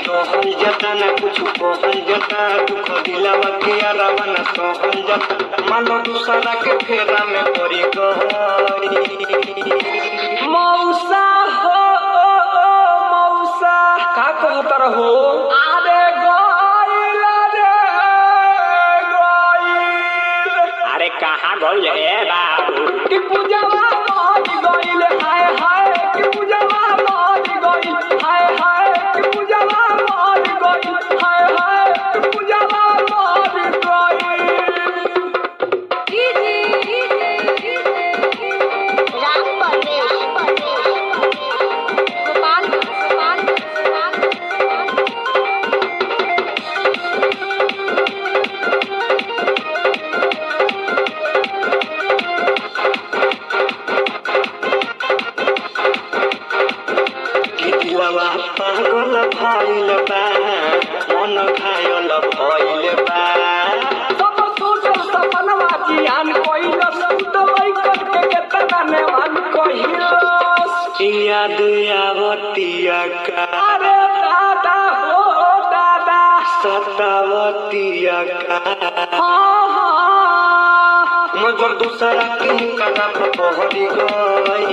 सहल जाता ना कुछ कहल जाता दुख दिलावा के आरावा ना सहल जाता मानो दूसरा के फेरा में पड़ी गई मौसा हो मौसा का कहत रहो अरे गइल अरे कहाँ गइल ए बाबू कि पूजावा मर गइल हाय हाय कि पूजावा मर गइल हाय हाय कि पूजावा मर गइल हाय हाय कि पूजावा मर गइल पागल भइल बा मन घायल भइल बा सब सोचल सपनवा जियान कइलस उतलै करके केतना नेवान कइलस याद आवतिया का अरे दादा हो दादा सतावतिया का हाँ हाँ मगर दूसरा के कदम पहरी गई